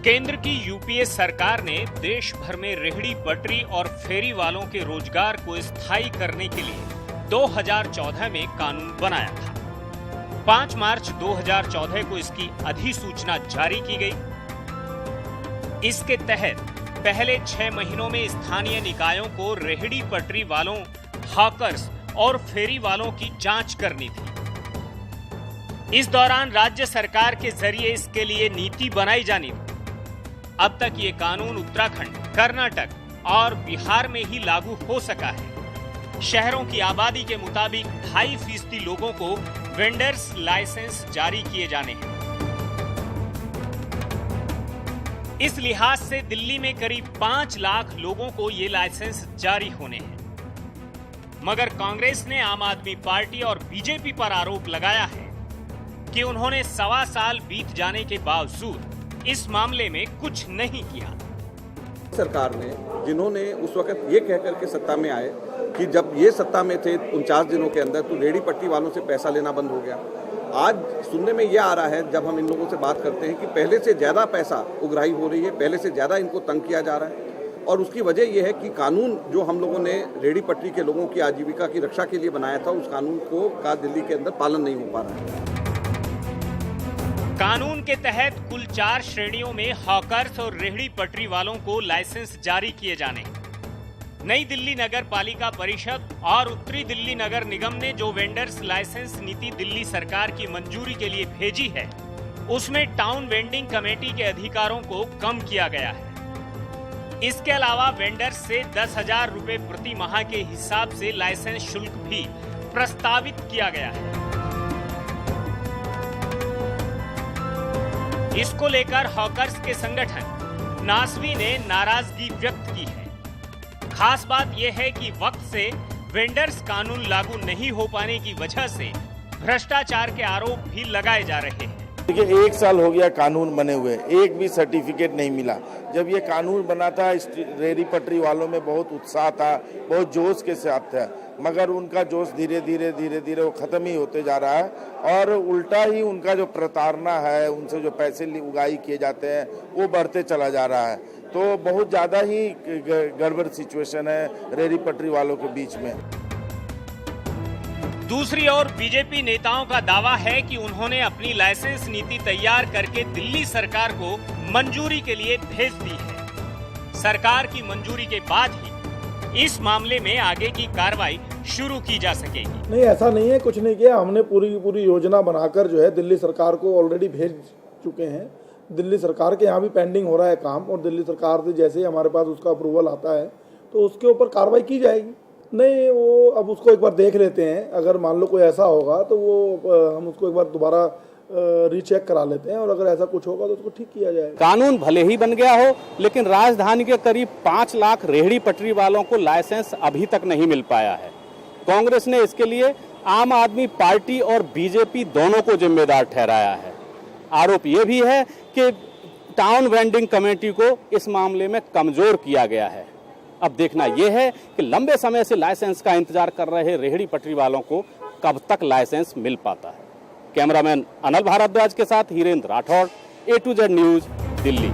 केंद्र की यूपीए सरकार ने देश भर में रेहड़ी पटरी और फेरी वालों के रोजगार को स्थायी करने के लिए 2014 में कानून बनाया था। 5 मार्च 2014 को इसकी अधिसूचना जारी की गई। इसके तहत पहले 6 महीनों में स्थानीय निकायों को रेहड़ी पटरी वालों, हॉकर्स और फेरी वालों की जांच करनी थी। इस दौरान राज्य सरकार के जरिए इसके लिए नीति बनाई जानी थी। अब तक ये कानून उत्तराखंड, कर्नाटक और बिहार में ही लागू हो सका है। शहरों की आबादी के मुताबिक 2.5% लोगों को वेंडर्स लाइसेंस जारी किए जाने हैं। इस लिहाज से दिल्ली में करीब 5 लाख लोगों को ये लाइसेंस जारी होने हैं। मगर कांग्रेस ने आम आदमी पार्टी और बीजेपी पर आरोप लगाया है कि उन्होंने 1.25 साल बीत जाने के बावजूद इस मामले में कुछ नहीं किया। सरकार ने, जिन्होंने उस वक्त ये कहकर के सत्ता में आए कि जब ये सत्ता में थे 49 दिनों के अंदर तो रेहड़ी पट्टी वालों से पैसा लेना बंद हो गया। आज सुनने में ये आ रहा है, जब हम इन लोगों से बात करते हैं, कि पहले से ज़्यादा पैसा उगराही हो रही है, पहले से ज़्यादा इनको तंग किया जा रहा है। और उसकी वजह यह है कि कानून जो हम लोगों ने रेहड़ी पटरी के लोगों की आजीविका की रक्षा के लिए बनाया था, उस कानून का दिल्ली के अंदर पालन नहीं हो पा रहा है। कानून के तहत कुल 4 श्रेणियों में हॉकर्स और रेहड़ी पटरी वालों को लाइसेंस जारी किए जाने हैं। नई दिल्ली नगर पालिका परिषद और उत्तरी दिल्ली नगर निगम ने जो वेंडर्स लाइसेंस नीति दिल्ली सरकार की मंजूरी के लिए भेजी है, उसमें टाउन वेंडिंग कमेटी के अधिकारों को कम किया गया है। इसके अलावा वेंडर्स से 10,000 रुपए प्रति माह के हिसाब से लाइसेंस शुल्क भी प्रस्तावित किया गया है। इसको लेकर हॉकर्स के संगठन नासवी ने नाराजगी व्यक्त की है। खास बात यह है कि वक्त से वेंडर्स कानून लागू नहीं हो पाने की वजह से भ्रष्टाचार के आरोप भी लगाए जा रहे हैं। देखिए, 1 साल हो गया कानून बने हुए, एक भी सर्टिफिकेट नहीं मिला। जब ये कानून बना था, रेहड़ी पटरी वालों में बहुत उत्साह था, बहुत जोश के साथ था, मगर उनका जोश धीरे धीरे वो खत्म ही होते जा रहा है। और उल्टा ही उनका जो प्रताड़ना है, उनसे जो पैसे उगाही किए जाते हैं, वो बढ़ते चला जा रहा है। तो बहुत ज़्यादा ही गड़बड़ सिचुएशन है रेहड़ी पटरी वालों के बीच में। दूसरी ओर बीजेपी नेताओं का दावा है कि उन्होंने अपनी लाइसेंस नीति तैयार करके दिल्ली सरकार को मंजूरी के लिए भेज दी है। सरकार की मंजूरी के बाद ही इस मामले में आगे की कार्रवाई शुरू की जा सकेगी। नहीं, ऐसा नहीं है, कुछ नहीं किया। हमने पूरी योजना बनाकर जो है दिल्ली सरकार को ऑलरेडी भेज चुके हैं। दिल्ली सरकार के यहाँ भी पेंडिंग हो रहा है काम, और दिल्ली सरकार से जैसे ही हमारे पास उसका अप्रूवल आता है तो उसके ऊपर कार्रवाई की जाएगी। नहीं, वो अब उसको एक बार देख लेते हैं। अगर मान लो कोई ऐसा होगा तो वो हम उसको एक बार दोबारा रीचेक करा लेते हैं, और अगर ऐसा कुछ होगा तो उसको ठीक किया जाएगा। कानून भले ही बन गया हो, लेकिन राजधानी के करीब 5 लाख रेहड़ी पटरी वालों को लाइसेंस अभी तक नहीं मिल पाया है। कांग्रेस ने इसके लिए आम आदमी पार्टी और बीजेपी दोनों को जिम्मेदार ठहराया है। आरोप यह भी है कि टाउन वेंडिंग कमेटी को इस मामले में कमजोर किया गया है। अब देखना यह है कि लंबे समय से लाइसेंस का इंतजार कर रहे रेहड़ी पटरी वालों को कब तक लाइसेंस मिल पाता है। कैमरामैन अनल भारद्वाज के साथ Hirendra Rathore, A to Z news, Delhi.